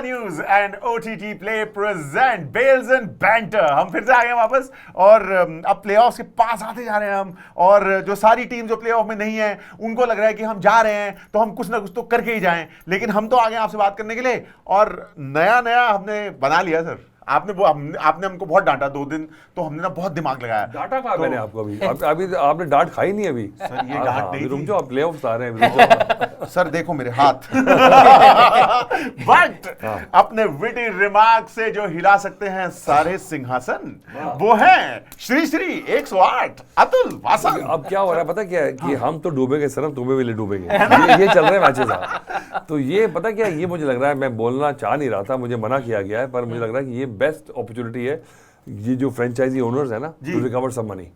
News and OTT play present bells and banter. हम फिर से आ गए वापस और अब प्लेऑफ्स के पास आते जा रहे हैं हम, और जो सारी टीम जो प्लेऑफ में नहीं है उनको लग रहा है कि हम जा रहे हैं तो हम कुछ ना कुछ तो करके ही जाएं, लेकिन हम तो आ गए आपसे बात करने के लिए और नया नया हमने बना लिया सर। आपने हमको बहुत डांटा 2 दिन, तो हमने ना बहुत दिमाग लगाया। डांटा कहा मैंने आपको? अभी आपने डांट खाई नहीं अभी। सर ये डांट नहीं रुक जाओ, आप प्लेऑफ्स आ रहे हैं। सर देखो मेरे हाथ। बट अपने विटी रिमार्क से जो हिला सकते हैं सारे सिंहासन, वो हैं श्री श्री 108 अतुल वासन। अब क्या हो रहा है पता क्या है कि हम तो डूबेंगे सर, हम तुम्हें भी डूबेंगे। ये चल रहे हैं मैचेस। तो ये पता क्या, ये मुझे लग रहा है, मैं बोलना चाह नहीं रहा था, मुझे मना किया गया है, पर मुझे लग रहा है कि ये बेस्ट अपॉर्चुनिटी है ये जो फ्रेंचाइजी ओनर्स है ना, to recover some money.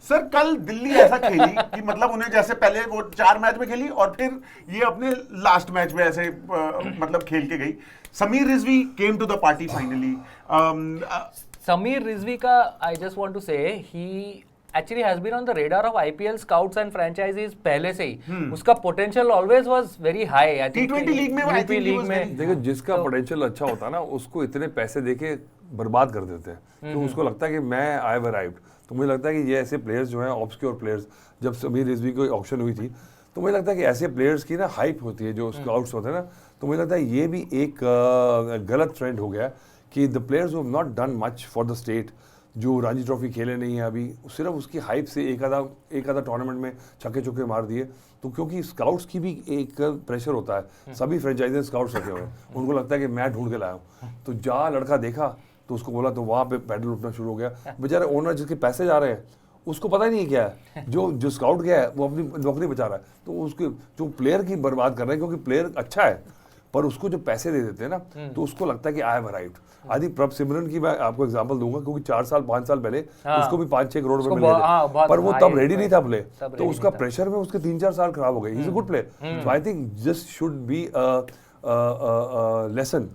Sir कल दिल्ली ऐसा खेली कि मतलब उन्हें जैसे पहले वो 4 मैच में खेली और फिर ये अपने लास्ट मैच में ऐसे मतलब खेल के गई। Sameer Rizvi came to the party finally. Sameer Rizvi का आई जस्ट वांट टू से ही actually has been on the radar of IPL scouts and franchises पहले से ही। उसका potential always was very high। T20 league में यूपी लीग में देखो, जिसका पोटेंशियल अच्छा होता है ना उसको इतने पैसे देके बर्बाद कर देते हैं, तो उसको लगता है कि मैं आई हैव अराइव्ड। तो मुझे लगता है कि ये ऐसे प्लेयर्स जो हैं ऑब्सक्योर प्लेयर्स, जब समीर रिजवी की ऑप्शन हुई थी तो मुझे लगता है कि ऐसे प्लेयर्स की ना हाइप होती है जो स्काउट्स होते हैं ना, तो मुझे लगता है ये भी एक गलत ट्रेंड हो गया कि the players who have not done much for the state, जो रणजी ट्रॉफी खेले नहीं है अभी, सिर्फ उसकी हाइप से एक आधा टूर्नामेंट में छक्के चौके मार दिए। तो क्योंकि स्काउट्स की भी एक प्रेशर होता है, सभी फ्रेंचाइजी स्काउट्स रखे हुए हैं, उनको लगता है कि मैं ढूंढ के लाया हूँ। तो जहाँ लड़का देखा तो उसको बोला, तो वहाँ पे पैडल उठना शुरू हो गया। बेचारे ओनर जिसके पैसे जा रहे हैं उसको पता ही नहीं क्या है, जो स्काउट गया है वो अपनी नौकरी बचा रहा है, तो उसके जो प्लेयर की बर्बाद कर रहे हैं, क्योंकि प्लेयर अच्छा है पर उसको जो पैसे दे देते हैं ना, तो उसको लगता है कि आई हैव अराइव्ड। आदि प्रभ सिमरन की मैं आपको एग्जांपल दूंगा, क्योंकि 4-5 साल पहले उसको भी 5-6 करोड़ रुपए मिल गए, पर वो तब रेडी नहीं था प्ले, तो उसका प्रेशर में उसके 3-4 साल खराब हो गए। He is a good player, so I think this should be lesson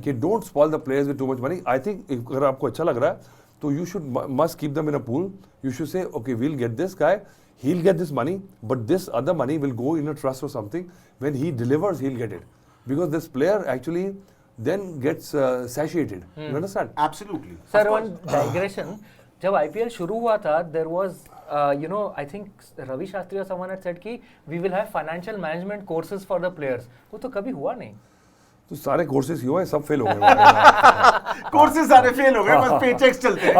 कि don't spoil the players with too much money. I think अगर आपको अच्छा लग रहा है तो you should must keep them in a pool. You should say okay, we will get this guy, he'll get this money, but this other money will go in a trust or something. When he delivers, he'll get it, because this player actually then gets satiated. You understand? Absolutely. Sir, one digression. जब IPL शुरू हुआ था, there was I think Ravi Shastri or someone had said कि we will have financial management courses for the players. वो तो कभी हुआ नहीं। तो सारे कोर्सेज हुए, सब फेल हो गए। कोर्सेज सारे फेल हो गए, बस पेचेक्स चलते हैं।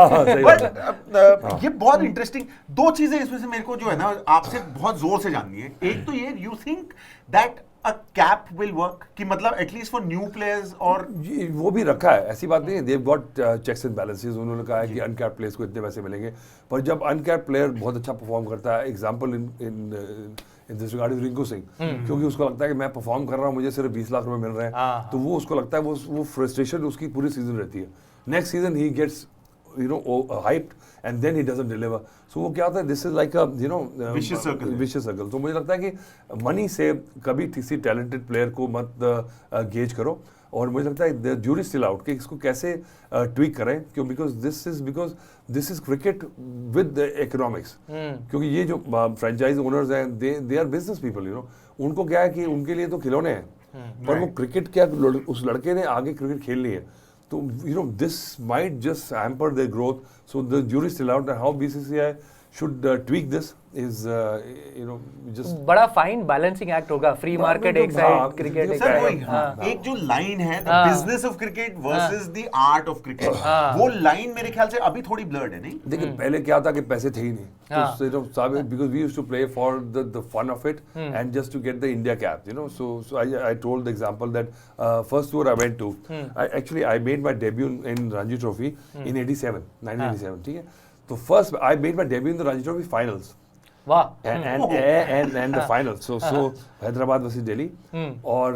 बट ये बहुत इंटरेस्टिंग 2 चीजें इसमें से मेरे को जो है ना आपसे बहुत जोर से जाननी है। एक तो ये, you think that a cap will work, कि मतलब एटलीस्ट फॉर न्यू प्लेयर्स, और वो भी रखा है, ऐसी बात नहीं है। देव गॉट चेक्स एंड बैलेंसेस, उन्होंने कहा है कि अनकैप प्लेयर्स को इतने पैसे मिलेंगे, पर जब अनकैप प्लेयर बहुत अच्छा परफॉर्म करता है, example in this regard Rinku Singh, क्योंकि उसको लगता है कि मैं परफॉर्म कर रहा हूँ, मुझे सिर्फ 20 लाख रुपए मिल रहे हैं, तो वो उसको लगता है वो फ्रस्ट्रेशन उसकी पूरी सीजन रहती है। नेक्स्ट सीजन ही gets hyped and then he doesn't deliver, so वो क्या होता है, this is like a vicious circle। तो मुझे लगता है कि मनी से कभी किसी टैलेंटेड प्लेयर को मत गेज करो, और मुझे लगता है द jury still out कि इसको कैसे ट्वीक करें, क्यों, because this is cricket with the economics। क्योंकि ये जो फ्रेंचाइज ओनर्स हैं, they are business people, उनको क्या है कि उनके लिए तो खिलौने हैं, पर वो क्रिकेट क्या, उस लड़के ने आगे क्रिकेट खेलनी है, तो this might just hamper their growth, so the jury still out, and how BCCI should tweak this is just बड़ा फाइन बैलेंसिंग एक्ट होगा, फ्री मार्केट एक साइड, क्रिकेट एक साइड। एक जो लाइन है, the business of cricket versus the art of cricket, वो line मेरे ख्याल से अभी थोड़ी ब्लर्ड है, नहीं? देखिए पहले क्या था कि पैसे थे ही नहीं, तो because we used to play for the fun of it and just to get the India cap, so I told the example that first tour I went to, I made my debut in Ranji Trophy in 1987, ठीक है? तो first I made my debut in the Ranji Trophy finals. वाह। and the finals, so Hyderabad versus Delhi, और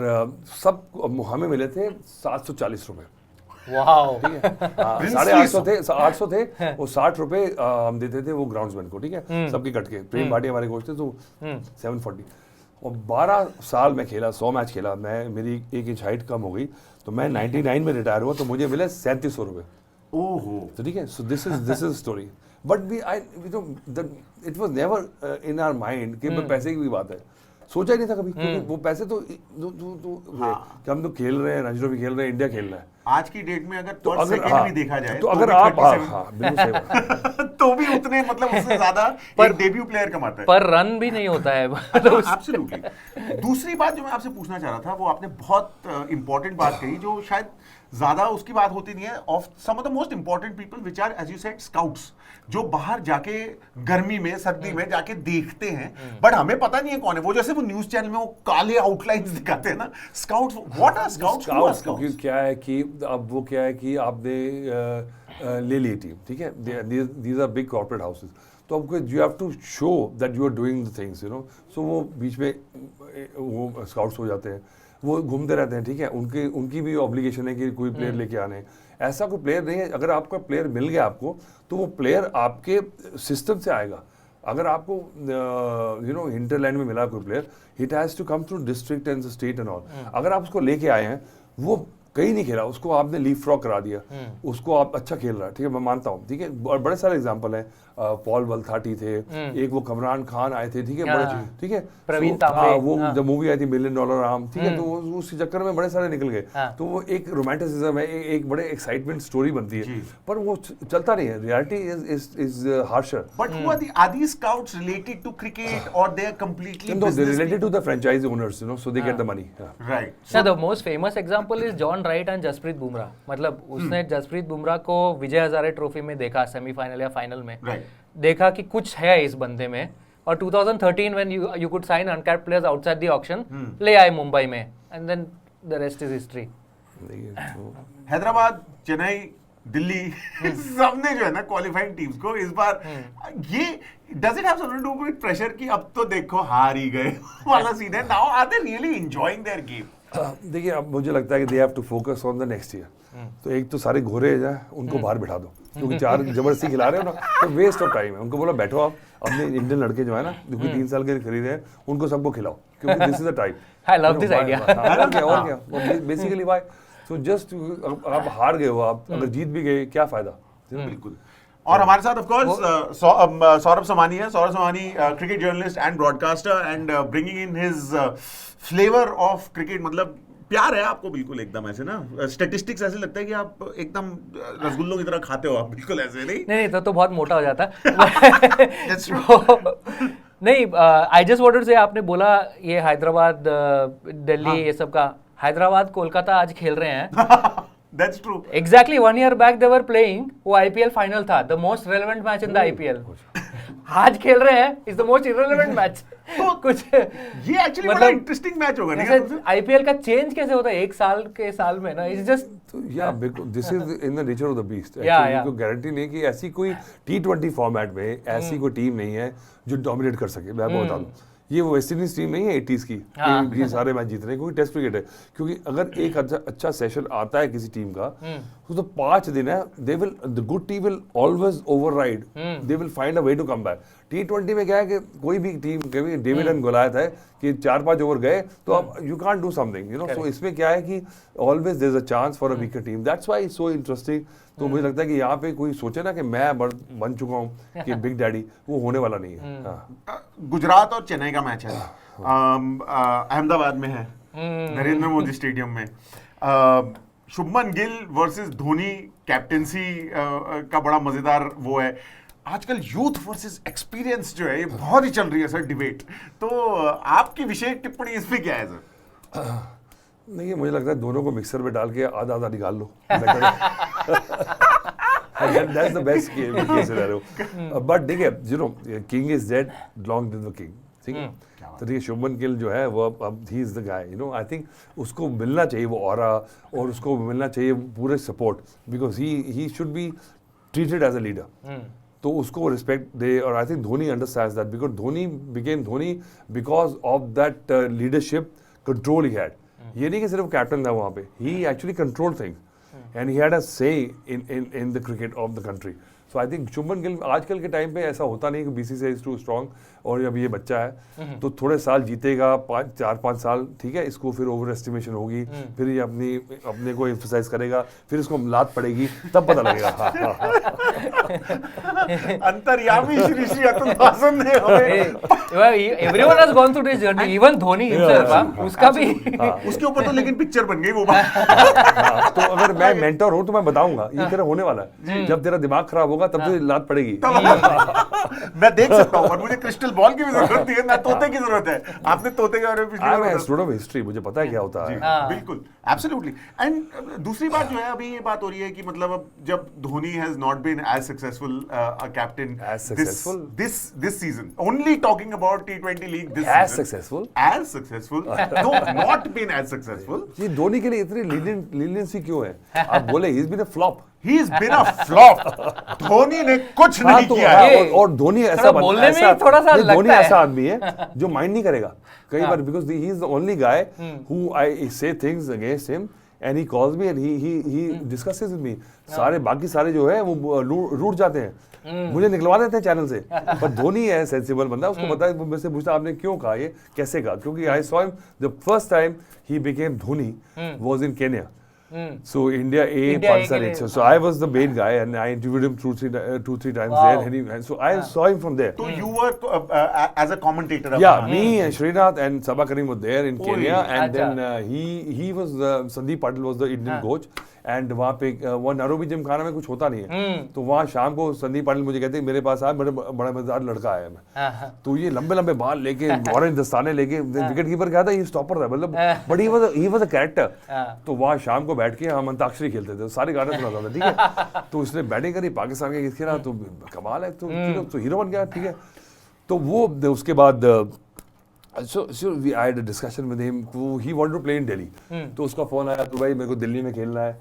सब हमें मिले थे 740 रुपए। वाओ, ठीक है, 850 थे, वो 60 रुपए हम देते थे वो ग्राउंड्समैन को, ठीक है, सबके कट के। प्रेम भाटी हमारे कोच थे, तो 740, और 12 साल में खेला, 100 मैच खेला, मेरी 1 इंच हाइट कम हो गई, तो मैं 99 में रिटायर हुआ, तो मुझे मिले 3700 रुपए। ओहो, तो ठीक है, so this is story, but it was never in our mind कि पैसे की भी बात है। सोचा ही नहीं था कभी, क्योंकि वो पैसे तो कि हम तो खेल रहे हैं, रणजी ट्रॉफी खेल रहे हैं, इंडिया खेल रहा है। आज की डेट में अगर पर सेकंड भी देखा जाए तो अगर आप बिल्कुल सही बात। तो भी उतने मतलब उससे ज्यादा एक डेब्यू प्लेयर कमाता है, पर रन भी नहीं होता है। एब्सोल्युटली। दूसरी बात जो मैं आपसे पूछना चाह रहा था, वो आपने बहुत इंपॉर्टेंट बात कही, जो शायद ज्यादा उसकी बात होती नहीं है, of some of the most important people which are as you said scouts, जो बाहर जाके गर्मी में सर्दी में जाके देखते हैं, बट हमें पता नहीं है कौन है वो। जैसे वो न्यूज चैनल में वो काले आउटलाइंस दिखाते हैं ना, स्काउट्स, व्हाट आर स्काउट्स? क्योंकि क्या है कि अब वो क्या है कि आपने ले ली टीम, ठीक है, these are big corporate houses, तो आपको you have to show that you are doing the things, you know. So वो बीच में वो स्काउट्स हो जाते हैं, वो घूमते रहते हैं, ठीक है, उनकी भी ऑब्लिगेशन है कि कोई प्लेयर लेके आने। ऐसा कोई प्लेयर नहीं है, अगर आपका प्लेयर मिल गया आपको, तो वो प्लेयर आपके सिस्टम से आएगा। अगर आपको यू नो हिंटरलैंड में मिला कोई player, it has to come through district and state and all. अगर आप उसको लेके आए हैं, वो कहीं नहीं खेला, उसको आपने लीप फ्रॉग करा दिया, उसको आप अच्छा खेल रहा है, ठीक है, मैं मानता हूँ, ठीक है, और बड़े सारे एग्जांपल हैं, पॉल वलथाटी थे, एक वो कमरान खान आए थे, ठीक है, बड़े, ठीक है, प्रवीण तांबे, वो जब मूवी आई थी $1 मिलियन आर्म, ठीक है, तो उस चक्कर में बड़े सारे निकल गए, तो वो एक रोमांटिसिज्म है, एक बड़े एक्साइटमेंट स्टोरी बनती है, पर वो चलता नहीं है, reality is harsher. But are these scouts related to cricket or they are completely No, they're related to the franchise owners, you know, so they get the money. Right. So the most famous example is John Wright and Jasprit Bumrah. मतलब उसने जसप्रीत बुमराह को Vijay Hazare trophy में देखा, semifinal या final में, देखा कि कुछ है इस बंदे में, और 2013 when you could sign uncapped players outside the auction, ले आए मुंबई में, and then the rest is history. Hyderabad, Chennai, Delhi सबने जो है ना क्वालिफाइंग टीम्स को इस बार, ये does it have something to do with pressure कि अब तो देखो हार ही गए वाला सीन है? Now are they really enjoying their game? देखिए, अब मुझे लगता है कि they have to focus on the next year. तो एक तो सारे घोरे जाए, उनको बाहर बिठा दो, क्योंकि 4 जबरदस्ती खिला रहे हो ना, तो वेस्ट ऑफ टाइम है। उनको बोलो बैठो, आप अपने इंडियन लड़के जो है ना, जो कि 3 साल के खरीदे हैं, उनको सबको खिलाओ, क्योंकि this is the time. I love this idea. और क्या बेसिकली व्हाई, सो जस्ट आप हार गए हो, आप अगर जीत भी गए, क्या फायदा? बिल्कुल। और हमारे साथ ऑफ कोर्स सौरभ समानी है। Saurabh Samani cricket journalist and broadcaster, and bringing in his flavour of cricket. मतलब प्यार है आपको बिल्कुल एकदम ऐसे ना, स्टैटिस्टिक्स ऐसे लगता है कि आप एकदम रसगुल्लों की तरह खाते हो आप, बिल्कुल ऐसे नहीं तो बहुत मोटा हो जाता नहीं, आई जस्ट वांटेड टू से, आपने बोला ये हैदराबाद, दिल्ली, ये सब का, हैदराबाद कोलकाता आज खेल रहे हैं। That's true. Exactly 1 year back they were playing, वो IPL फाइनल था, the most relevant match in the IPL। आज खेल रहे हैं, is the most irrelevant match। तो कुछ ये एक्चुअली बड़ा इंटरेस्टिंग मैच होगा नहीं? IPL का चेंज कैसे होता है एक साल के साल में ना, इट्स जस्ट या because this is in the nature of the beast. Actually कोई गारंटी नहीं कि ऐसी कोई T20 फॉर्मेट में ऐसी कोई टीम नहीं है जो डोमिनेट कर सके। मैं आपको बता दूं, ये वो वेस्ट इंडीज टीम नहीं है 80s की, ये सारे मैच जीत रहे हैं, क्योंकि टेस्ट क्रिकेट है। क्योंकि अगर एक अच्छा सेशन आता है किसी टीम का, तो 5 दिन है, the good team will always override, they will find a way to come back. T20 में क्या है कि कोई भी टीम, डेविड एंड गोलायत है कि 4-5 ओवर गए तो आप you can't do something, you know. So इसमें क्या है कि always there is a chance for a weaker team, that's why it's so interesting. तो मुझे लगता है कि यहाँ पे कोई सोचे ना कि मैं बन चुका हूँ कि बिग डैडी, वो होने वाला नहीं है। गुजरात और चेन्नई का मैच है, अहमदाबाद में है, नरेंद्र मोदी स्टेडियम में। शुभमन गिल वर्सेस धोनी कैप्टेंसी का बड़ा मजेदार वो है। आजकल यूथ वर्सेस एक्सपीरियंस जो है ये बहुत ही चल रही है सर डिबेट, तो आपकी विशेष टिप्पणी इस पे क्या है सर? नहीं, मुझे लगता है दोनों को मिक्सर में डाल के आधा आधा निकाल लो। That's the best case scenario. But देखिए, you know, king is dead, long live the king. ठीक है, तो देखिए शुभमन गिल जो है वो अब ही is the guy, you know. I think उसको मिलना चाहिए वो ऑरा, और उसको मिलना चाहिए पूरे support, because he should be treated as a leader. तो उसको रिस्पेक्ट दे, और I think Dhoni understands that, because Dhoni became Dhoni because of that leadership control he had. ये नहीं कि सिर्फ कैप्टन था वहाँ पे, he actually control things and he had a say in the cricket of the country. So I think Shubman Gill आजकल के time पे ऐसा होता नहीं कि बीसीसीआई इज टू स्ट्रांग और अब ये बच्चा है तो थोड़े साल जीतेगा 4-5 साल, ठीक है, इसको फिर ओवर एस्टिमेशन होगी, फिर ये अपने को एम्फसाइज करेगा, फिर इसको लात पड़ेगी, तब पता लगेगा। अंतर्यामी श्री श्री अतुल वासन ने everyone has gone through this journey, even Dhoni himself, उसका भी उसके ऊपर तो लेकिन पिक्चर बन गई वो तो अगर मैं मेंटर हूं तो मैं बताऊंगा ये तेरा होने वाला है, जब तेरा दिमाग खराब होगा तब तो लात पड़ेगी। मैं देख सकता हूँ, और मुझे क्रिस्टल बॉल की भी जरूरत नहीं है, ना तोते की जरूरत है। आपने तोते के बारे में पिछले स्टूडेंट ऑफ हिस्ट्री, मुझे पता है क्या होता है। बिल्कुल, एब्सोल्युटली। एंड दूसरी बात जो है, अभी ये बात हो रही है कि मतलब अब जब Dhoni has not been as successful a captain this season, only talking about T20 league this season, as successful no, not been as successful. ये धोनी के लिए इतनी लीनियंसी क्यों है? आप बोले he is been a flop, He's been a flop. Dhoni ने कुछ नहीं किया है। और धोनी ऐसा बोलने में थोड़ा सा लगता है, धोनी ऐसा आदमी है जो माइंड नहीं करेगा कई बार, because he is the only guy who I say things against him and he calls me and he discusses with me. सारे बाकी सारे जो है वो रूठ जाते हैं, मुझे निकलवा देते हैं चैनल से, पर धोनी है सेंसिबल बंदा, उसको पता है। वो मेरे से पूछता आपने क्यों कहा ये, कैसे कहा, क्योंकि I saw him the first time he became Dhoni was in Kenya. So India A, Pakistan A. So I was the main guy, and I interviewed him two, three times there. And so I saw him from there. So you were as a commentator. Yeah, me and Srinath and Sabha Karim were there in Kenya, and then he was Sandeep Patil was the Indian coach. And वहाँ पे वो Nairobi Gymkhana में कुछ होता नहीं है, तो वहाँ शाम को संदीप पाटिल मुझे कहते हैं मेरे पास आया, बड़ा मजेदार लड़का आया मैं, तो ये लंबे लंबे बाल लेके ऑरेंज दस्ताने लेके, विकेट कीपर क्या था, ये स्टॉपर था मतलब, but he was a character. तो वहाँ शाम को बैठ के हम अंताक्षरी खेलते थे, सारे गाने सुनाता था, ठीक है। तो उसने बैटिंग करी, पाकिस्तान के खेला, तो कमाल है, तो हीरो बन गया, ठीक है। तो वो उसके बाद So I had a discussion with him. He wanted to play in Delhi. तो उसका फोन आया, तो भाई मेरे को दिल्ली में खेलना है।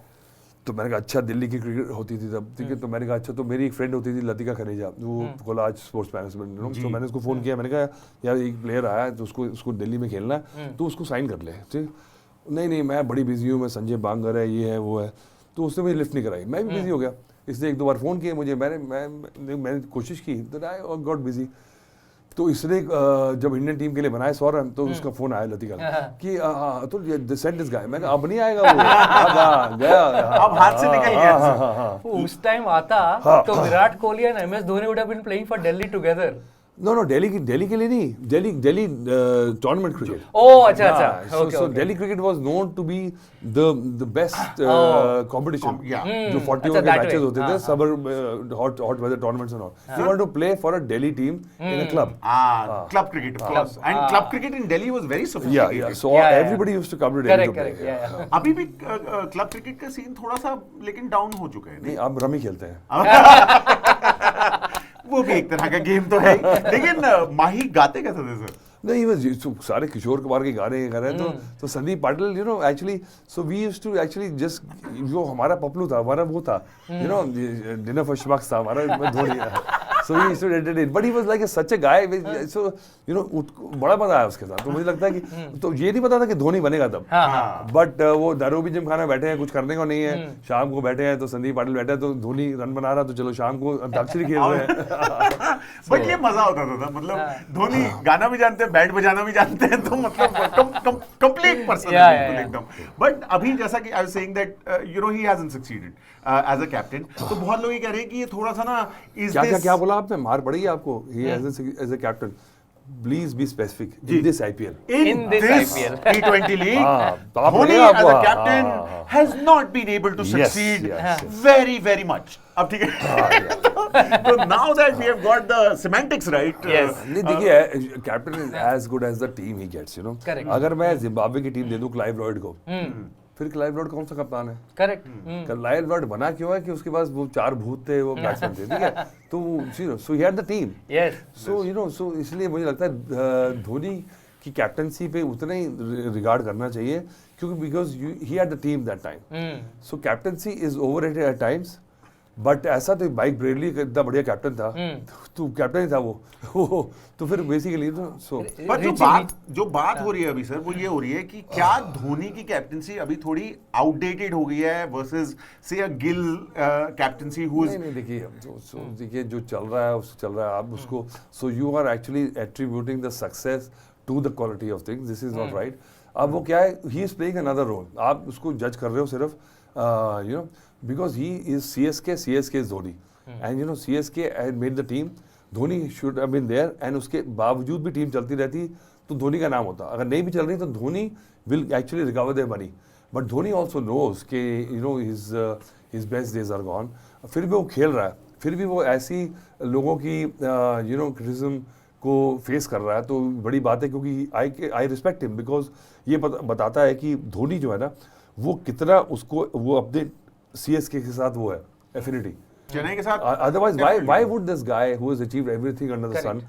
तो मैंने कहा अच्छा, दिल्ली की क्रिकेट होती थी तब, ठीक है। तो मैंने कहा अच्छा, तो मेरी एक फ्रेंड होती थी लतिका खनीजा, वो कोलाज स्पोर्ट्स मैनेजमेंट, तो मैंने उसको फोन किया, मैंने कहा यार एक प्लेयर आया है, तो उसको दिल्ली में खेलना है, तो उसको साइन कर ले, ठीक। नहीं मैं बड़ी बिजी हूँ, मैं संजय बांगर है, ये है वो है, तो उसने मुझे लिफ्ट नहीं कराई, मैं भी बिजी हो गया। इसने 1-2 बार फोन किया मुझे, मैंने कोशिश की, तो आई गॉट बिजी। तो इसने जब इंडियन टीम के लिए बनाए 100 रन, तो उसका फोन आया लतिका कि तो सेंड दिस गाय। मैं अब नहीं आएगा वो, गया अब हाथ से निकल गया। उस टाइम आता तो Virat Kohli and MS Dhoni would have been playing for Delhi together. No, Delhi के लिए नहीं, दिल्ली tournament cricket. Oh, अच्छा. So Delhi cricket was known to be the best competition. जो 40 over के matches होते थे, summer hot weather tournaments and all. He wanted to play for a Delhi team in a club. Club cricket, of course. And club cricket in Delhi was very sophisticated. Yeah. So everybody used to come to Delhi to play. Correct. अभी भी club cricket का scene थोड़ा सा लेकिन down हो चुका है। नहीं, अब रमी खेलते हैं। वो भी एक तरह का गेम तो है, लेकिन माही गाते कैसे थे सर? नहीं, बस सारे किशोर कुमार के गाने कर रहे हैं, तो Sandeep Patil actually, so we used to actually just, जो हमारा पपलू था, हमारा वो था, डिनर फॉर श्मक्स था हमारा, Dhoni. So he used to entertain, but he was like such a guy, so बड़ा मजा आया उसके साथ। तो मुझे लगता है कि तो ये नहीं पता था कि धोनी बनेगा तब, बट वो नैरोबी जिमखाना बैठे हैं, कुछ करने को नहीं है, शाम को बैठे हैं, तो संदीप पाटिल बैठा है, तो धोनी रन बना रहा, तो चलो शाम को अंताक्षरी खेल रहे हैं। बट ये मजा होता था, मतलब धोनी गाना भी जानते हैं, बैट बजाना भी जानते हैं, तो मतलब कंप्लीट पर्सन एकदम। बट अभी जैसा कि I was saying that he hasn't succeeded as a captain, तो बहुत लोग ये कह रहे हैं कि ये थोड़ा सा ना क्या बोला आपने, मार पड़ेगी आपको, he as a captain, please be specific, in this IPL, in this IPL T20 league, Dhoni as a captain has not been able to succeed very much. अब ठीक है, तो now that we have got the semantics right, नहीं देखिए, captain is as good as the team he gets, अगर मैं Zimbabwe की team दे दूं क्लाइव लॉयड को, फिर क्लाइव लॉयड कौन सा कप्तान है? करेक्ट। क्लाइव लॉयड बना क्यों है कि उसके पास वो 4 भूत थे, वो बैट्समैन थे, ठीक है, तो सो ही हैड द टीम, सो इसलिए मुझे लगता है धोनी की कैप्टनसी पे उतना ही रिगार्ड करना चाहिए, क्योंकि because he had the team that time, so captaincy is overrated at times, but ऐसा तो माइक ब्रेडली इतना बढ़िया कैप्टन था, तो कैप्टन ही था वो तो फिर बेसिकली तो पर जो बात हो रही है अभी सर वो ये हो रही है कि क्या धोनी की कैप्टनसी अभी थोड़ी आउटडेटेड हो गई है वर्सेस से अ गिल कैप्टनसी हु इज नहीं देखिए जो चल रहा है उसको चल रहा है, आप उसको so you are actually attributing the success to the quality of things, this is not right. अब वो क्या है, he is playing another role, आप उसको जज कर रहे हो सिर्फ you know because he is CSK is Dhoni and you know CSK had made the team, Dhoni should have been there and उसके बावजूद भी टीम चलती रहती तो धोनी का नाम होता, अगर नहीं भी चल रही तो Dhoni will actually recover their money, but Dhoni also knows कि you know his best days are gone, फिर भी वो खेल रहा है, फिर भी वो ऐसी लोगों की you know criticism को फेस कर रहा है, तो बड़ी बात है क्योंकि I respect him because ये बताता है कि धोनी जो है ना वो कितना उसको वो अपने CSK के साथ वो है एफिनिटी, चेन्नई के साथ, otherwise why would this guy who has achieved everything under the sun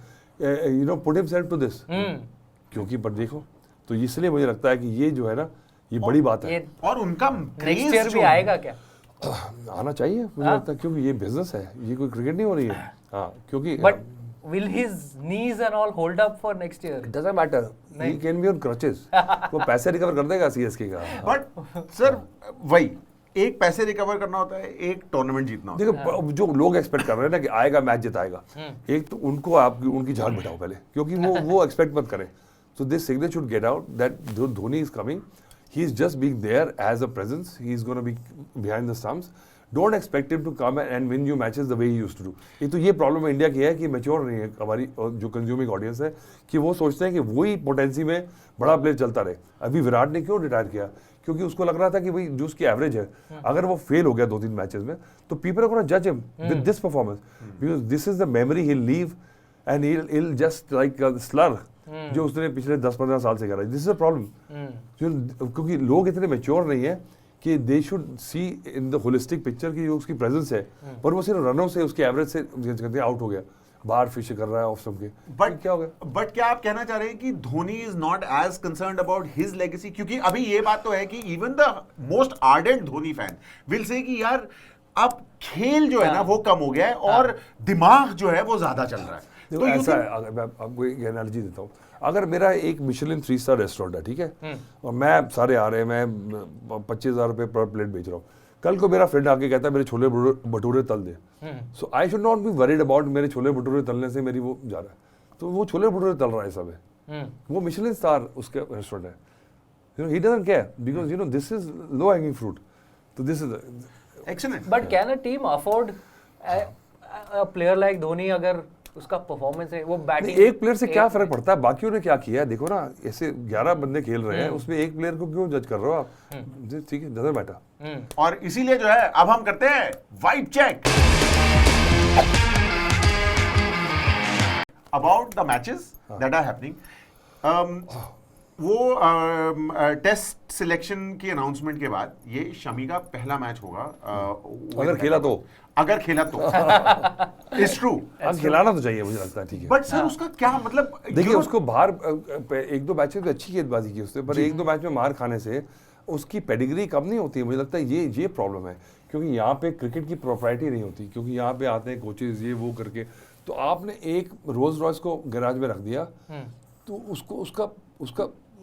you know put himself to this, क्योंकि पर देखो तो इसलिए मुझे लगता है कि ये जो है ना ये बड़ी बात है, और उनका नेक्स्ट ईयर भी आएगा क्या, आना चाहिए मुझे लगता है, क्योंकि ये बिजनेस है, ये कोई क्रिकेट नहीं हो रही है। हाँ क्योंकि but will his knees and all hold up for next year? It doesn't matter, he can be on crutches, वो पैसे रिकवर कर देगा CSK का। बट सर वही एक पैसे रिकवर करना होता है, एक टूर्नामेंट जीतना होता है। देखो जो लोग एक्सपेक्ट कर रहे हैं ना कि आएगा मैच जिताएगा, एक तो उनको आप उनकी झाग बिठाओ पहले, क्योंकि वो एक्सपेक्ट मत करें। So this signal should get out that Dhoni is coming, he is just being there as a presence, he is gonna be behind the stumps, don't expect him to come and win you matches the way he used to do. ये तो ये problem India की है कि mature नहीं है हमारी जो कंज्यूमिंग ऑडियंस है, कि वो सोचते हैं कि वही पोटेंसी में बड़ा प्लेयर चलता रहे। अभी विराट ने क्यों रिटायर किया, क्योंकि उसको लग रहा था कि भाई जो उसकी एवरेज है अगर वो फेल हो गया 2-3 मैचेस में तो पीपल आर गोना जज him with this performance, because this is the memory he leave and he'll just like slur जो उसने पिछले 10-15 साल से करा। दिस इज अ प्रॉब्लम, क्योंकि लोग इतने मैच्योर नहीं है कि they should see in the holistic picture की जो उसकी प्रेजेंस है, पर वो सिर्फ रनों से उसके एवरेज से आउट हो गया, बाहर फिश कर रहा है ऑफ स्टंप के। बट क्या हो गया, बट क्या आप कहना चाह रहे हैं कि Dhoni is not as concerned about his legacy? क्योंकि अभी ये बात तो है कि even the most ardent Dhoni fan will say कि यार अब खेल जो है ना वो कम हो गया है और दिमाग जो है वो ज्यादा चल रहा है। तो ऐसा है, अगर मैं आपको एक एनालॉजी देता हूँ, अगर मेरा एक मिशेलिन 3 स्टार रेस्टोरेंट है, ठीक है, और मैं सारे आ रहे हैं, मैं 25,000 रुपये पर प्लेट बेच रहा हूँ, कल को मेरा फ्रेंड आके कहता है मेरे छोले भटूरे तल दे, so I should not be worried about मेरे छोले भटूरे तलने से मेरी वो जा रहा है, तो वो छोले भटूरे तल रहा है सब है, वो मिशेलिन स्टार उसके रेस्टोरेंट है, you know he doesn't care because you know this is low hanging fruit, तो this is excellent. But can a team afford a player like Dhoni अगर उसका परफॉर्मेंस है, वो बैटिंग एक प्लेयर से क्या फर्क पड़ता है, बाकियों ने क्या किया है, देखो ना ऐसे 11 बंदे खेल रहे हैं, उसमें एक प्लेयर को क्यों जज कर रहे हो आप, ठीक है, डजंट मैटर। और इसीलिए जो है अब हम करते हैं vibe check about the matches that are happening. वो टेस्ट सिलेक्शन की अनाउंसमेंट के बाद ये शमी का पहला मैच होगा, अगर खेला तो इट्स ट्रू, खिलाना तो चाहिए मुझे लगता है, ठीक है, बट सर उसका क्या मतलब, देखिए उसको बाहर 1-2 मैचेस में अच्छी गेंदबाजी की उसने, पर 1-2 मैच में मार खाने से उसकी पेडिग्री कम नहीं होती है, मुझे लगता है ये प्रॉब्लम है, क्योंकि यहाँ पे क्रिकेट की प्रोप्राइटी नहीं होती, क्योंकि यहाँ पे आते हैं कोचेज ये वो करके, तो आपने एक रोल्स रॉयस को गैराज में रख दिया, तो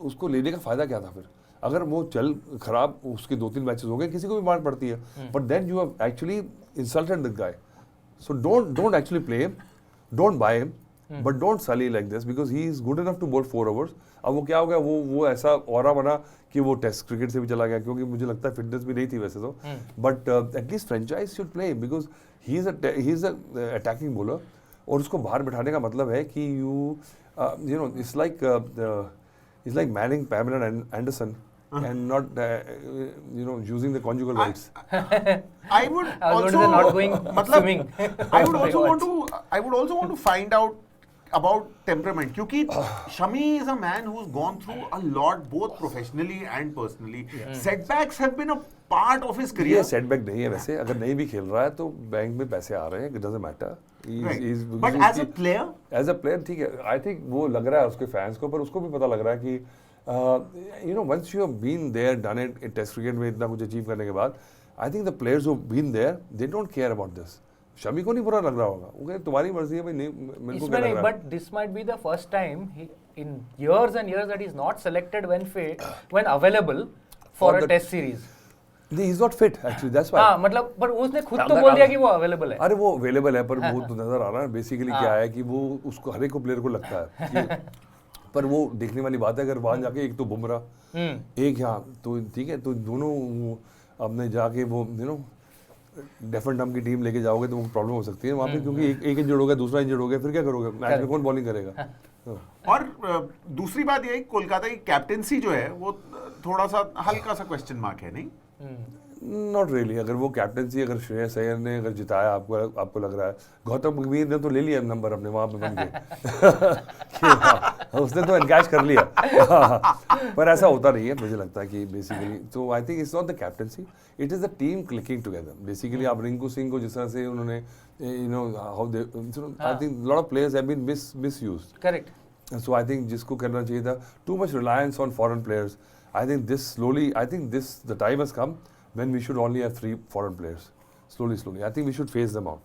उसको लेने का फायदा क्या था फिर, अगर वो चल खराब उसके 2-3 मैचेस हो गए, किसी को भी मार पड़ती है, but then you have actually insulted the guy, so don't actually play him, don't buy him, but don't sully like this because he is good enough to bowl 4 overs. अब वो क्या हो गया, वो ऐसा ऑरा बना कि वो टेस्ट क्रिकेट से भी चला गया, क्योंकि मुझे लगता है फिटनेस भी नहीं थी वैसे तो, but at least franchise should play because he is a attacking bowler, और उसको बाहर बिठाने का मतलब है कि you know it's like Manning Pamela Anderson and not you know using the conjugal rights. I would also not going swimming. I would also want to find out about temperament, क्योंकि Shami is a man who's gone through a lot both professionally and personally. Setbacks have been a part of his career. ये setback नहीं है वैसे, अगर नहीं भी खेल रहा है तो बैंक में पैसे आ रहे हैं, it doesn't matter. But as a player ठीक है, I think वो लग रहा है उसके फैंस को, पर उसको भी पता लग रहा है कि you know once you have been there done it test cricket में इतना कुछ अचीव करने के बाद, I think the players who been there they don't care about this. Shami को नहीं बुरा लग रहा होगा, वो कहे तुम्हारी मर्जी है भाई, नहीं मेरे को क्या लग रहा है. But this might be the first time in years and years that he's not selected when available for a test series. He's not fit actually, that's why. हाँ मतलब पर उसने खुद तो बोल दिया कि वो अवेलेबल है. अरे वो अवेलेबल है पर वो तो नजर आ रहा है बेसिकली क्या है कि वो उसको हर एक को प्लेयर को लगता है पर वो देखने वाली बात है अगर वहां जाके एक तो बुमराह एक यहाँ तो ठीक है, तो दोनों अपने जाके वो डेफ एंड डम की टीम लेके जाओगे तो वो प्रॉब्लम हो सकती है वहाँ पे, क्योंकि एक इंजर्ड हो गया दूसरा इंजर्ड हो गया, फिर क्या करोगे मैच में, कौन बॉलिंग करेगा. और दूसरी बात ये कोलकाता की कैप्टेंसी जो है वो थोड़ा सा हल्का सा क्वेश्चन मार्क है, नहीं? Not really. अगर वो कैप्टेंसी अगर श्रेयस अय्यर ने अगर जिताया आपको लग रहा है, गौतम गंभीर ने तो ले लिया नंबर अपने वहां पे बन के उसने तो एनकैश कर लिया पर ऐसा होता नहीं है मुझे लगता है कि बेसिकली. तो I think it's not the captaincy, it is the team clicking together. Basically आप रिंकू सिंह को जिस तरह से उन्होंने how they I think lot of players have been misused. Correct. So I think जिसको करना चाहिए था, too much reliance on foreign players. I think the time has come when we should only have 3 foreign players. Slowly. I think we should phase them out.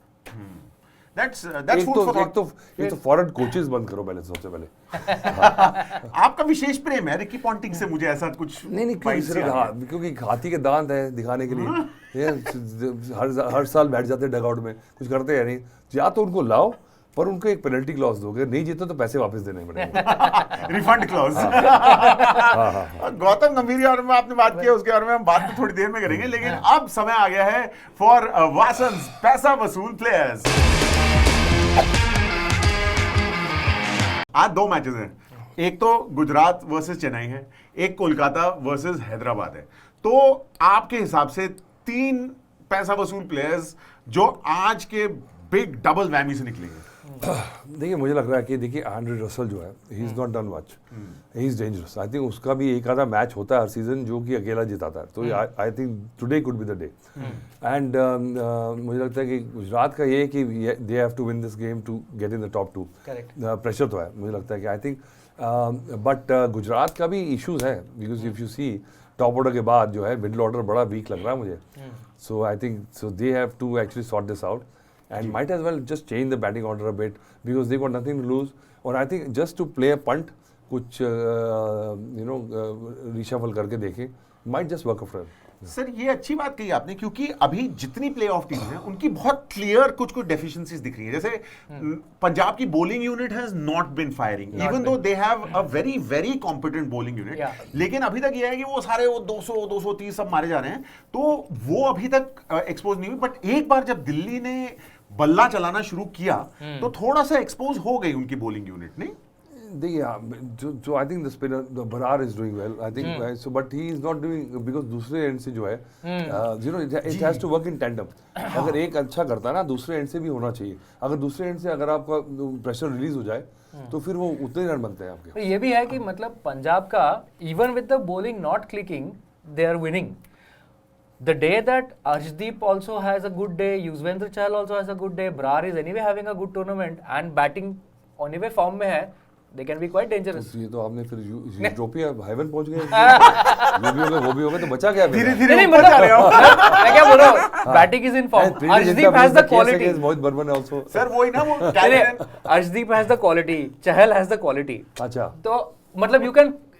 That's food for thought. एक तो foreign coaches बंद करो पहले, सबसे पहले. आपका विशेष प्रेम है Ricky Ponting से, मुझे ऐसा कुछ नहीं क्योंकि हाथी के दांत है दिखाने के लिए. हर साल बैठ जाते हैं डगआउट में, कुछ करते हैं नहीं. या तो उनको लाओ पर उनको एक पेनल्टी क्लॉज दोगे, नहीं जीतो तो पैसे वापस देने पड़ेंगे. Refund clause. गौतम गंभीर के बारे में आपने बात की है, उसके बारे में हम बात थोड़ी देर में करेंगे, लेकिन अब समय आ गया है फॉर वासंस पैसा वसूल प्लेयर्स. आज 2 मैचेस हैं, एक तो गुजरात वर्सेस चेन्नई है, एक कोलकाता वर्सेस हैदराबाद है. तो आपके हिसाब से 3 पैसा वसूल प्लेयर्स जो आज के बिग डबल वैमी से निकलेंगे. देखिए मुझे लग रहा है कि देखिए एंड्रे रसल जो है he is not done much, he is dangerous. I think उसका भी एक आधा मैच होता है हर सीजन जो कि अकेला जिताता है. तो I think today could be the day. And मुझे लगता है कि गुजरात का ये है कि they have to win this game to get in the top 2. Pressure तो है मुझे लगता है कि आई थिंक बट गुजरात का भी इश्यूज है, because if you see top order के बाद जो है मिडिल ऑर्डर बड़ा वीक लग रहा है मुझे. So I think so they have to actually sort this out and might as well just change the batting order a bit because they got nothing to lose. Or I think just to play a punt, कुछ reshuffle करके देखें, might just work for them. Sir ये अच्छी बात कही आपने, क्योंकि अभी जितनी प्ले ऑफ टीम है उनकी बहुत क्लियर कुछ डेफिशिएंसीज दिख रही है. जैसे पंजाब की bowling unit has not been firing even though they have a very very competent bowling unit, लेकिन अभी तक ये है कि वो सारे वो 200 230 सब मारे जा रहे हैं, तो वो अभी तक एक्सपोज नहीं हुई. बट एक बार जब दिल्ली ने बल्ला चलाना शुरू किया तो थोड़ा सा एक्सपोज हो गई उनकी बॉलिंग यूनिट. नहीं so I think the spinner Barar is doing well, I think. So but he is not doing because दूसरे एंड से जो है it has to work in tandem. अगर एक अच्छा करता है ना दूसरे एंड से भी होना चाहिए. अगर दूसरे एंड से अगर आपका प्रेशर रिलीज हो जाए तो फिर वो उतने रन बनते हैं आपके. ये भी है कि मतलब पंजाब का even with the bowling not clicking they are winning. The day that Arshdeep also has a good day, Yuzvendra Chahal also has a good day, Brar is anyway having a good tournament and batting anyway form में है, they can be quite dangerous. ये तो आपने फिर utopia haven पहुंच गए. वो भी हो गए तो बचा क्या? धीरे-धीरे ऊपर जा रहे हो. मैं क्या बोल रहा हूँ, batting is in form. Arshdeep has the quality. Mohit Burman also. Sir वही ना वो Arshdeep has the quality, Chahal has the quality. अच्छा. तो मतलब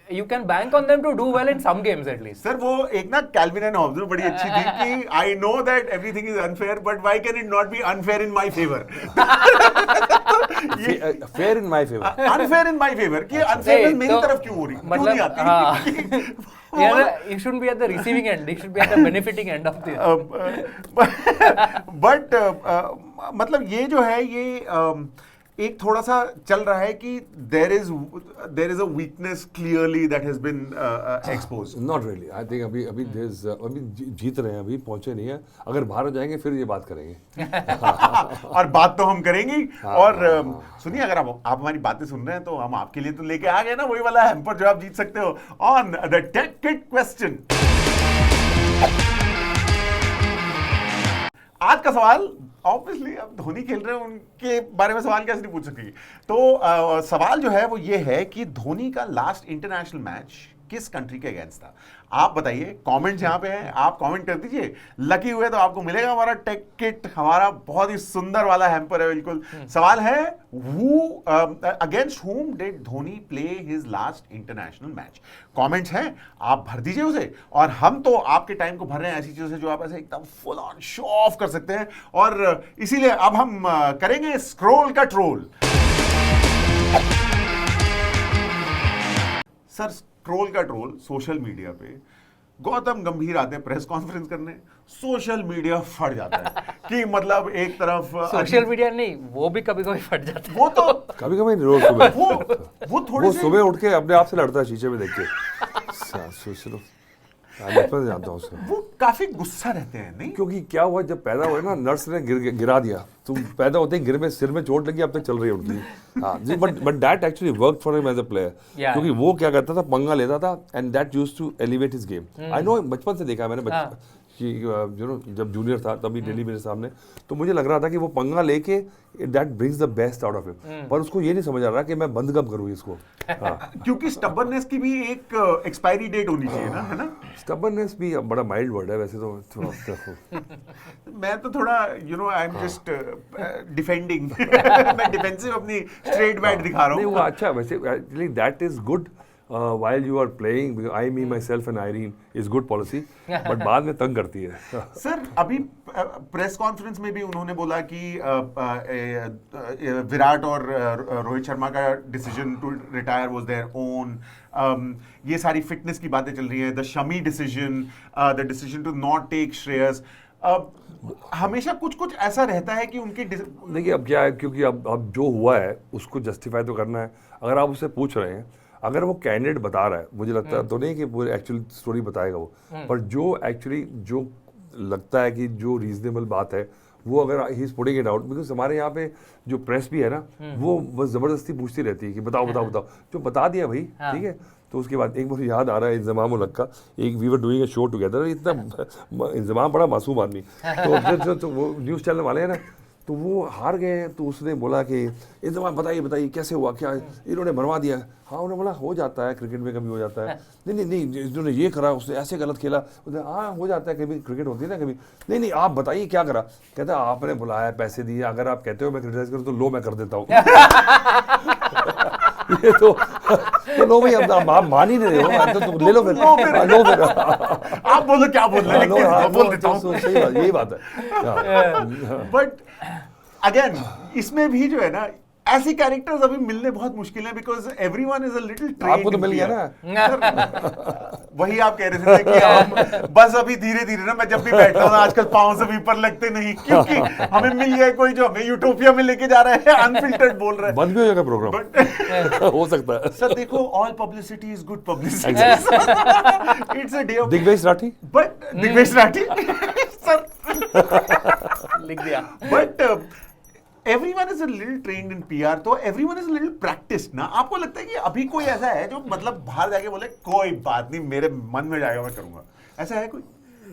you can bank on them to do well in some games at least. Sir वो एक ना kelvin and Hobbs बड़ी अच्छी थी कि I know that everything is unfair but why can it not be unfair in my favor? Fair in my favor. Unfair in my favor कि unfairness मेरी तरफ क्यों हो रही? क्यों नहीं आती? You shouldn't be at the receiving end. You should be at the benefiting end of this. But मतलब ये जो है ये एक थोड़ा सा चल रहा है कि there is a weakness clearly that has been exposed. Not really. I think अभी जीत रहे हैं, अभी पहुंचे नहीं है. अगर बाहर जाएंगे फिर ये बात करेंगे. और बात तो हम करेंगे. और सुनिए, अगर आप हमारी बातें सुन रहे हैं तो हम आपके लिए तो लेके आ गए ना वही वाला हैम्पर जो आप जीत सकते हो on the tech kit question. आज का सवाल ऑब्वियसली अब धोनी खेल रहे हैं उनके बारे में सवाल कैसे नहीं पूछ सकेंगे. तो सवाल जो है वो ये है कि धोनी का लास्ट इंटरनेशनल मैच किस कंट्री के अगेंस्ट था? आप बताइए, कमेंट्स यहाँ पे हैं, आप कमेंट कर दीजिए। लकी हुए तो आपको मिलेगा हमारा टेक किट, हमारा बहुत ही सुंदर वाला हैम्पर है बिल्कुल। सवाल है, against whom did Dhoni play his last international match? Comments हैं, आप भर दीजिए उसे, और हम तो आपके टाइम को भर रहे हैं ऐसी चीजों से जो आप ऐसे एकदम फुल ऑन शो ऑफ कर सकते हैं। और इसीलिए अब हम करेंगे स्क्रोल का ट्रोल। सर, स्क्रोल का ट्रोल सोशल मीडिया पे गौतम गंभीर आते हैं प्रेस कॉन्फ्रेंस करने, सोशल मीडिया फट जाता है कि मतलब एक तरफ सोशल मीडिया नहीं, वो भी कभी कभी फट जाता है। वो तो कभी कभी रोज सुबह वो थोड़े से सुबह उठ के अपने आप से लड़ता है शीशे में देख के। सोच लो, बचपन से जानता हूँ उसको। वो काफी गुस्सा रहते हैं, नहीं? क्योंकि क्या हुआ, जब पैदा हुए ना, नर्स ने गिरा दिया, तो पैदा होते ही गिर में सिर में चोट लगी, अब तक चल रही है उनकी। हाँ जी, but that actually work for him as a player, क्योंकि वो क्या करता था, पंगा लेता था, and that used to elevate his game. I know, बचपन से देखा मैंने, कि यू नो जब जूनियर था तभी दिल्ली मेरे सामने, तो मुझे लग रहा था कि वो पंगा लेके that brings the best out of him, पर उसको ये नहीं समझ आ रहा कि मैं बंद कब करूँ इसको। हाँ, क्योंकि स्टबर्नेस की भी एक एक्सपायरी डेट होनी चाहिए ना, है ना? स्टबर्नेस भी बड़ा माइल्ड वर्ड है वैसे तो। मैं तो थोड़ा आई एम जस्ट डिफेंडिंग मैं डिफेंसिव अपनी स्ट्रेट बैट दिखा रहा नहीं, हूँ। वो अच्छा वैसे, actually that is good while you are playing, because I, me, myself and Irene is good policy, but बाद में तंग करती है। सर, अभी प्रेस कॉन्फ्रेंस में भी उन्होंने बोला कि विराट और रोहित शर्मा का decision to retire was their own. ये सारी फिटनेस की बातें चल रही है, the Shami decision, the decision to not take Shreyas. हमेशा कुछ कुछ ऐसा रहता है कि उनकी देखिए अब क्या है, क्योंकि अब जो हुआ है उसको जस्टिफाई तो करना है। अगर आप उससे पूछ रहे हैं, अगर वो कैंडिडेट बता रहा है, मुझे लगता है तो नहीं कि पूरी एक्चुअल स्टोरी बताएगा वो, पर जो एक्चुअली जो लगता है कि जो रीजनेबल बात है, वो अगर he is putting it out, because हमारे यहाँ पे जो प्रेस भी है ना, वो बस जबरदस्ती पूछती रहती है कि बताओ बताओ बताओ, जो बता दिया भाई, ठीक है। तो उसके बाद एक मुझे याद आ रहा है इंजमाम उल हक का, एक we were doing a show together, इतना इंजमाम बड़ा मासूम आदमी, तो वो न्यूज़ चैनल वाले हैं ना, तो वो हार गए हैं, तो उसने बोला कि इंतजाम बताइए बताइए कैसे हुआ, क्या इन्होंने बनवा दिया। हाँ, उन्होंने बोला हो जाता है, क्रिकेट में कभी हो जाता है। नहीं नहीं नहीं, इन्होंने ये करा, उसने ऐसे गलत खेला। उसने हाँ हो जाता है, कभी क्रिकेट होती है ना कभी। नहीं नहीं, आप बताइए क्या करा। कहता आपने बुलाया, पैसे दिए, अगर आप कहते हो मैं क्रिटिसाइज करूँ तो लो मैं कर देता हूँ। ये तो लो भाई, अब आप मान ही नहीं रहे हो, तो ले लो फिर, लो फिर आप बोलो क्या बोल रहे हैं, बोल देता हूँ। सही बात, यही बात है। बट अगेन इसमें भी जो है ना, ऐसे कैरेक्टर्स अभी मिलने बहुत मुश्किल है, because everyone is a little trained. आपको तो मिल गया ना। वही आप कह रहे थे कि हम बस अभी धीरे धीरे ना, मैं जब भी बैठता हूँ आजकल पाँव से भी ऊपर लगते नहीं, क्योंकि हमें मिल गया कोई जो हमें यूटोपिया में लेके जा रहा है, अनफिल्टर्ड बोल रहा है। बंद भी हो जाएगा प्रोग्राम, हो सकता है। सर देखो, all publicity is good publicity. It's a day of Digvijay Rathi, but Digvijay Rathi sir लिख दिया। But everyone is a little trained in PR, तो everyone is a little practiced ना। आपको लगता है कि अभी कोई ऐसा है जो मतलब बाहर जाके बोले कोई बात नहीं, मेरे मन में जाएगा मैं करूंगा, ऐसा है कोई?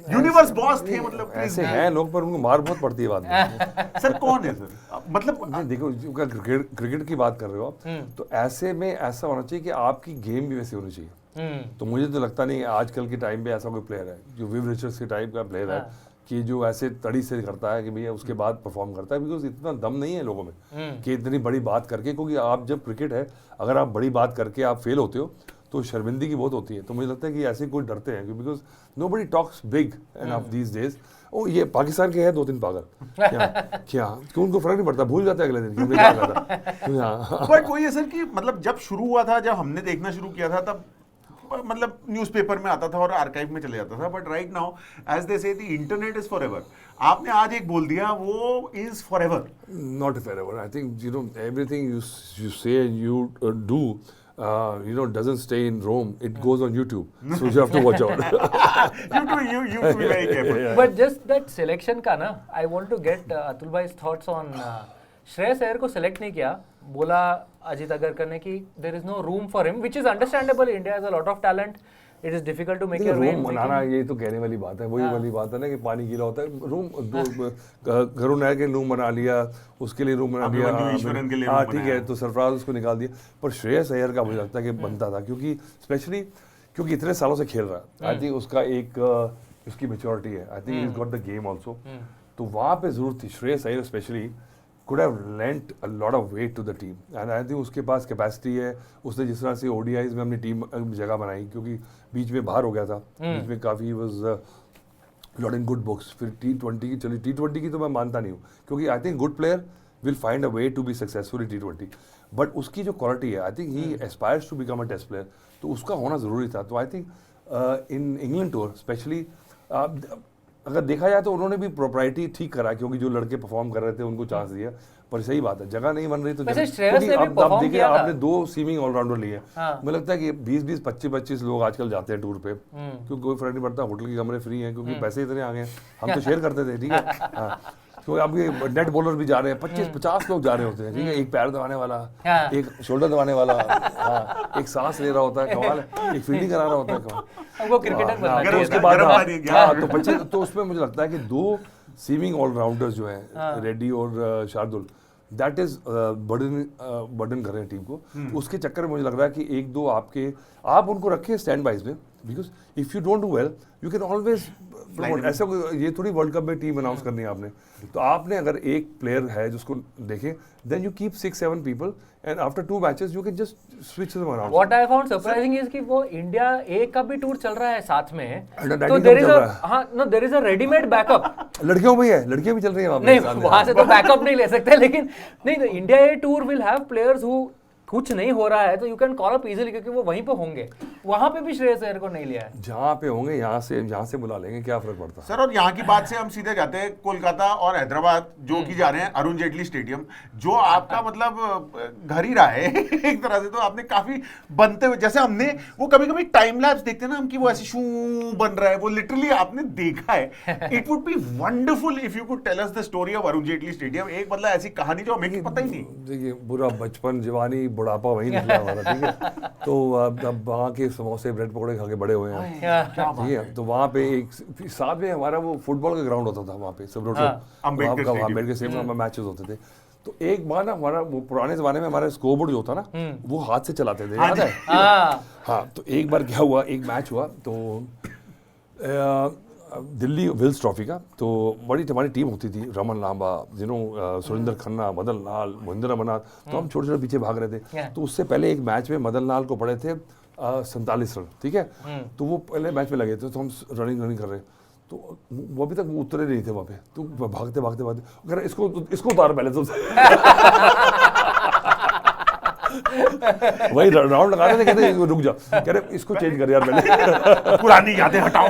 यूनिवर्स बॉस थे मतलब, ऐसे हैं लोग, पर उनको मार बहुत पड़ती है बाद में। सर कौन है सर? मतलब देखो, क्रिकेट की बात कर रहे हो आप, तो ऐसे में ऐसा होना चाहिए कि आपकी गेम भी वैसे होनी चाहिए। तो मुझे तो लगता नहीं आजकल के टाइम पे ऐसा कोई प्लेयर है जो विव रिचर्ड्स के टाइप का प्लेयर है कि जो ऐसे तड़ी से करता है कि भैया उसके बाद परफॉर्म करता है, बिकॉज इतना दम नहीं है लोगों में कि इतनी बड़ी बात करके, क्योंकि आप जब क्रिकेट है, अगर आप बड़ी बात करके आप फेल होते हो तो शर्मिंदगी बहुत होती है। तो मुझे लगता है कि ऐसे कोई डरते हैं, because nobody talks big enough these days. ओ ये पाकिस्तान के हैं 2-3 पागल, क्या क्यों उनको फर्क नहीं पड़ता, भूल जाते हैं अगले दिन कि क्या था। बट वही है सर कि मतलब जब शुरू हुआ था, जब हमने देखना शुरू किया था, तब मतलब न्यूज़पेपर में आता था और आर्काइव में चले जाता था। But right now as they say the internet is forever. आपने आज एक बोल दिया, वो is forever. Not forever, I think you know everything you say you do you know doesn't stay in Rome, it goes on YouTube, so you have to watch out. you be very careful. But just that selection का ना, I want to get Atul भाई's thoughts on Shreyas Iyer को select नहीं किया, बोला अजीत अगरकर ने कि there is no room for him, which is understandable. India has a lot of talent. It is difficult to make your way. Room बनाना ये तो कहने वाली बात है, वही वाली बात है ना कि पानी गीला होता है। रूम घरों नहर के रूम बना लिया, उसके लिए रूम बना लिया, हाँ ठीक है, तो सरफराज उसको निकाल दिया। पर श्रेयस अय्यर का मुझे लगता है कि बनता था, क्योंकि स्पेशली क्योंकि इतने सालों से खेल रहा है, आई थिंक उसका एक उसकी मेच्योरिटी है, I think is got the game also, तो वहाँ पे जरूरत थी Shreyas Iyer specially could have lent a lot of weight to the team and I think उसके पास कैपेसिटी है, उसने जिस तरह से ODIs में अपनी टीम जगह बनाई, क्योंकि बीच में बाहर हो गया था, बीच में काफ़ी was not in good books, फिर T20 की चली, T20 की तो मैं मानता नहीं हूँ, क्योंकि I think good player will find a way to be successful in T20, but उसकी जो क्वालिटी है I think he aspires to become a test player, तो उसका होना ज़रूरी था। तो I think in England tour specially अगर देखा जाए तो उन्होंने भी प्रोप्राइटी ठीक करा, क्योंकि जो लड़के परफॉर्म कर रहे थे उनको चांस दिया, पर सही बात है जगह नहीं बन रही तो आप देखिए आपने 2 सीमिंग ऑलराउंडर लिए, मुझे लगता है कि 20-20 25-25 लोग आजकल जाते हैं टूर पे, क्योंकि कोई फर्क नहीं पड़ता, होटल के कमरे फ्री हैं, क्योंकि पैसे इतने आ गए हैं, हम तो शेयर करते थे, ठीक है, हाँ, क्योंकि आपके नेट बॉलर भी जा रहे हैं, 25-50 लोग जा रहे होते हैं, ठीक है, एक पैर दबाने वाला, एक शोल्डर दबाने वाला, एक सांस ले रहा होता है, कमाल है, एक फील्डिंग करा रहा होता है, वो क्रिकेटर उसके बाद तो उसमें मुझे लगता है कि 2 सीमिंग ऑलराउंडर्स जो हैं रेड्डी और शार्दुल, दैट इज बर्डन कर रहे हैं टीम को, उसके चक्कर में मुझे लग रहा है कि 1-2 आप उनको रखें स्टैंड बाइज में, because if you don't do well you can always promote, ऐसा ये थोड़ी वर्ल्ड कप में टीम अनाउंस करनी है आपने, तो आपने अगर एक प्लेयर है जिसको देखें, then you keep 6-7 people and after 2 matches you can just switch them around. What I found surprising is कि वो इंडिया ए का भी टूर चल रहा है साथ में, तो there is a readymade backup, लड़कियों भी चल रही है नहीं वहां से तो बैकअप नहीं ले सकते, लेकिन नहीं तो India A tour will have players who कुछ नहीं हो रहा है तो you can call up easily, क्योंकि वो वहीं पे होंगे, वहां पे भी श्रेयस अय्यर को नहीं लिया है, जहां पे होंगे यहाँ से बुला लेंगे, क्या फर्क पड़ता है सर। और यहाँ की बात से हम सीधे जाते हैं कोलकाता और हैदराबाद जो की जा रहे हैं अरुण जेटली स्टेडियम, जो आपका मतलब घर ही रहा है एक तरह से, तो आपने काफी बनते हुए, जैसे हमने वो कभी कभी टाइम लैप्स देखते हैं ना हम, कि वो ऐसे शू बन रहा है, वो लिटरली आपने देखा है। It would be wonderful if you could tell us the story of Arun Jaitley stadium, एक मतलब ऐसी कहानी जो हमें पता ही नहीं। देखिए पूरा बचपन जवानी बुढ़ापा वहीं निकला हमारा, ठीक है, तो अब वहाँ के समोसे ब्रेड पकौड़े खा के बड़े हुए हैं, ठीक है, तो वहाँ पे एक साथ में हमारा वो फुटबॉल का ग्राउंड होता था वहाँ पे सब अम्बेडकर स्टेडियम में मैचेस होते थे, तो एक बार ना हमारा वो पुराने जमाने में हमारा स्कोरबोर्ड जो होता ना वो हाथ से चलाते थे, याद है? हाँ, तो एक बार क्या हुआ, एक मैच हुआ तो दिल्ली विल्स ट्रॉफी का, तो बड़ी हमारी टीम होती थी, रमन लांबा, सुरेंद्र खन्ना, मदन लाल, महेंद्र अमरनाथ, तो हम छोटे छोटे पीछे भाग रहे थे, तो उससे पहले एक मैच में मदन लाल को पड़े थे 47 रन, ठीक है, तो वो पहले मैच में लगे थे, तो हम रनिंग कर रहे, तो वो अभी तक उतरे नहीं थे वहाँ पे, तो भागते इसको उतार पहले तो वही राउंड लगा रहे थे, कहते रुक जा, कह रहे इसको चेंज कर यार पहले पुरानी यादें हटाओ।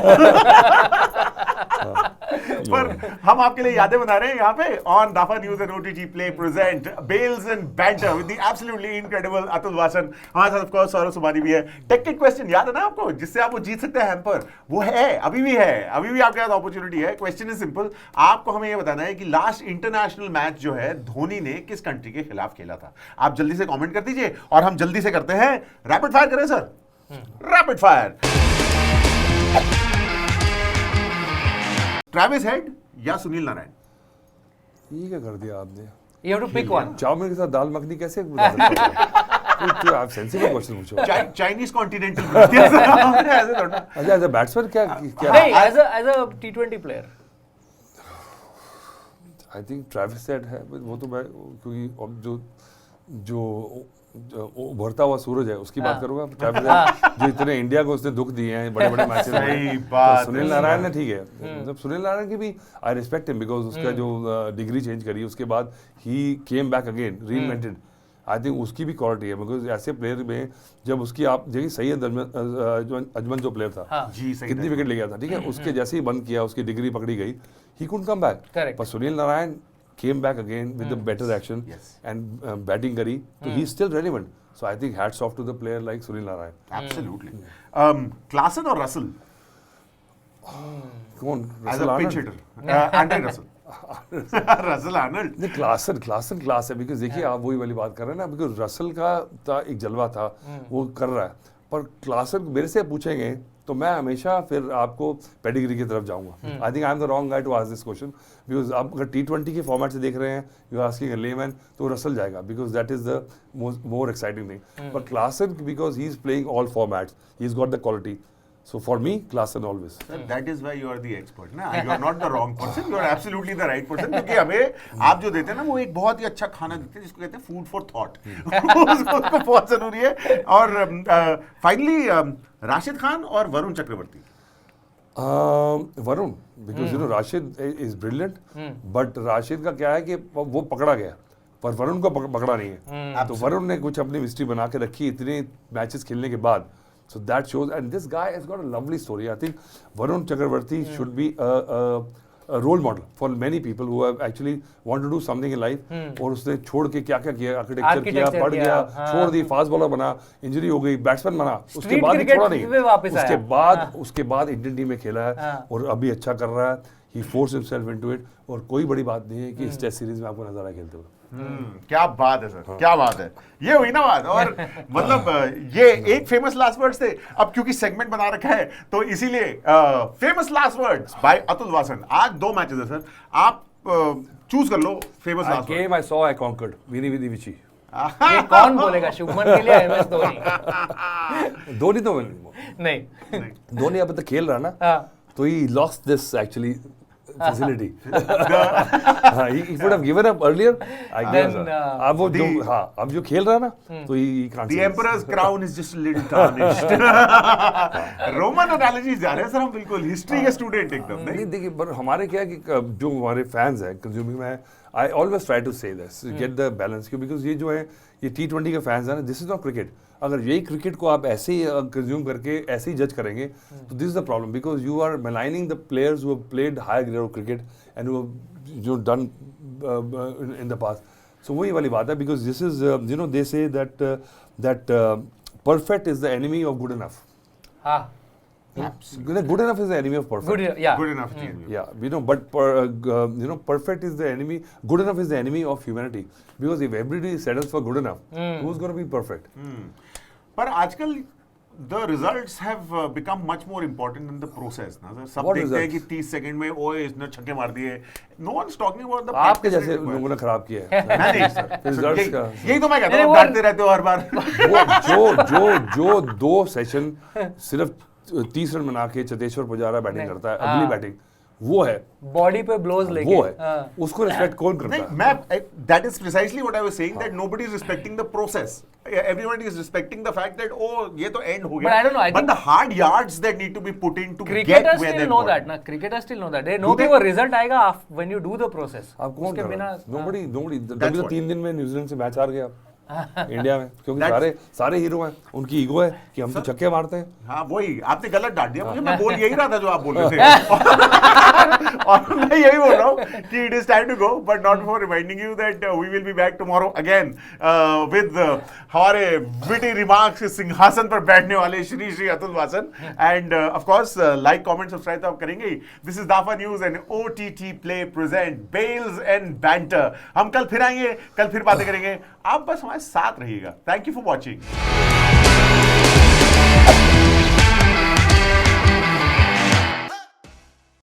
पर हम आपके लिए यादें बना रहे हैं यहाँ पे on Dafa news and OTT play present bells and banter with the absolutely incredible Atul Wasan, हमारे साथ ऑफ कोर्स सौरभ सुबानी भी है। टेक्निक क्वेश्चन याद है ना आपको, जिससे आप वो जीत सकते हैं हैम्पर, वो है अभी भी है, अभी भी आपके पास अपॉर्चुनिटी है। क्वेश्चन इज सिंपल, आपको हमें ये बताना है कि लास्ट इंटरनेशनल मैच जो है धोनी ने किस कंट्री के खिलाफ खेला था। आप जल्दी से कमेंट कर दीजिए और हम जल्दी से करते हैं रैपिड फायर। करें sir rapid fire. Travis head या सुनील नारायण? ये क्या कर दिया आपने? You have to pick one. Chow mein के साथ दाल मखनी कैसे बना सकते हो? तो आप सेंसिटिव क्वेश्चन पूछो। चाइनीज कॉन्टिनेंटल ऐसे थोड़ा। अच्छा एज अ बैट्समैन क्या नहीं, as a T20 player I think Travis Head है, वो तो मैं क्योंकि अब जो उभरता हुआ सूरज है उसकी बात करूंगा, ट्रेविस हेड जो इतने इंडिया को उसने दुख दिए हैं बड़े-बड़े मैचेस में। सही बात। सुनील नारायण ने ठीक है, मतलब सुनील नारायण की भी आई रिस्पेक्ट हिम बिकॉज उसका जो डिग्री चेंज करी उसके बाद he came back again reinvented, I think उसकी भी क्वालिटी है, बिकॉज ऐसे प्लेयर में जब उसकी आप देखिए सैयद अजमन जो प्लेयर था कितनी विकेट ले गया था, ठीक है, उसके जैसे ही बंद किया उसकी डिग्री पकड़ी गई, ही कुडंट कम बैक, पर Sunil Narayan came back again with the better action and batting kari, so he's still relevant. So I think hats off to the player like Sunil Narayan. Absolutely. Klaasen or Russell? Come on, as a pinch hitter. Andre Russell. Russell Arnold. नहीं Klaasen class है, because देखिए आप वही वाली बात कर रहे हैं ना, बिकॉज रसल का एक जलवा था वो कर रहा है, पर क्लासन मेरे से पूछेंगे तो मैं हमेशा फिर आपको पेडिग्री की तरफ जाऊंगा। I think I am the wrong guy to ask this question, because आप अगर T20 के फॉर्मेट से देख रहे हैं, यू आस्किंग अ लेमैन, तो रसल जाएगा, because that is the more exciting thing. But Klaasen, because he is playing all formats, he is got the quality. So for me, Klaasen always. Sir, that is why you are the expert, ना? You are not the wrong person. You are absolutely the right person. क्योंकि हमें आप जो देते हैं ना, वो एक बहुत ही अच्छा खाना देते हैं जिसको कहते हैं फूड फॉर थॉट। उसको बहुत जरूरी है। और फाइनली राशिद खान और Varun Chakravarthy. Varun, because you know Rashid is brilliant, but Rashid का क्या है कि वो पकड़ा गया, पर वरुण को पकड़ा नहीं है। तो वरुण ने कुछ अपनी हिस्ट्री बना के रखी इतने मैचेस खेलने के बाद। So that shows, and this guy has got a lovely story. I think Varun Chakravarti should be a role model for many people who have actually want to do something in life. और उसने छोड़ के क्या क्या किया, architecture किया, पढ़ गया, छोड़ दी, फास्ट बॉलर बना, इंजरी हो गई, बैट्समैन बना, उसके बाद छोड़ा नहीं, उसके बाद इंडियन टीम में खेला है और अभी अच्छा कर रहा है। He forced himself into it, और कोई बड़ी बात नहीं है कि इस टेस्ट सीरीज में आपको नजर आए खेलते हुए। क्या बात है सर, क्या बात है, ये हुई ना बात। और मतलब ये एक फेमस लास्ट वर्ड्स थे, अब क्योंकि सेगमेंट बना रखा है तो इसीलिए famous last words by Atul Wassan. आज 2 मैचेस है सर, आप चूज कर लो famous last word. Came I saw, I conquered, veni vidi vici. ये कौन बोलेगा, शुभमन के लिए एमएस धोनी? धोनी तो नहीं, धोनी अब तक खेल रहा ना, तो he lost this actually facility. He would have given up earlier, I guess. अब वो जो अब जो खेल रहा है ना, तो he can't. The emperor's crown is just a little tarnished. Roman analogy जा रहे हैं सर हम, बिल्कुल हिस्ट्री के स्टूडेंट एकदम। नहीं देखिए, पर हमारे क्या है कि जो हमारे फैंस हैं, कंज्यूमिंग में, I always try to say this, get the balance, because ये जो है ये T20 के फैंस हैं ना, दिस इज नॉट क्रिकेट। अगर यही क्रिकेट को आप ऐसे ही कंज्यूम करके ऐसे ही जज करेंगे, तो this is the problem, because you are maligning the players who have played higher grade of cricket and who have done in the past. So वही वाली बात है, because this is you know they say that perfect is the enemy of good enough. Good enough is the enemy of perfect. Good enough. Yeah, you know, but perfect is the enemy. Good enough is the enemy of humanity. Because if everybody settles for good enough, who's going to be perfect? पर आजकल the results have become much more important than the process ना sir. सब What देखते हैं results? कि 30 second में ओए इसने छक्के मार दिए। No one's talking about the आपके practice जैसे required. लोगों ने खराब किया है। नहीं सर, Results का। यही तो मैं कहता हूँ, डांटते रहते हो हर बार। जो 2 सेशन सिर्फ 30 रन बना के चतेश्वर पुजारा बैटिंग करता है, अगली बैटिंग वो है, बॉडी पे ब्लोज लेके, वो है, उसको रिस्पेक्ट कौन करता नहीं, है? मैं that is precisely what I was saying, that nobody is respecting the process. Everyone is respecting the fact that ये तो end हो गया. But I don't know, I but think the hard yards that need to be put in to get cricketers where still they know got. that ना, cricketers still know that. They know कि वो result आएगा when you do the process. आप कौन उसके कर बिना रहा है? Nobody, That's तभी तो what. 3 दिन में न्यूजीलैंड से मैच हार गया इंडिया में, क्योंकि सारे हीरो हैं, उनकी ईगो है कि हम तो छक्के मारते हैं। हाँ वही, आपने गलत डांट दिया मुझे, मैं बोल यही रहा था जो आप बोल रहे थे। और मैं यही बोल रहा हूँ कि it is time to go, but not before reminding you that we will be back tomorrow again with हमारे witty remarks सिंहासन पर बैठने वाले Shri Atul Vasan, and of course like, comment, subscribe तो आप करेंगे ही। This is Dafa News and OTT Play present Bales and Banter। हम कल फिर आएंगे, कल फिर बातें करेंगे, आप बस हमारे साथ रहिएगा। Thank you for watching।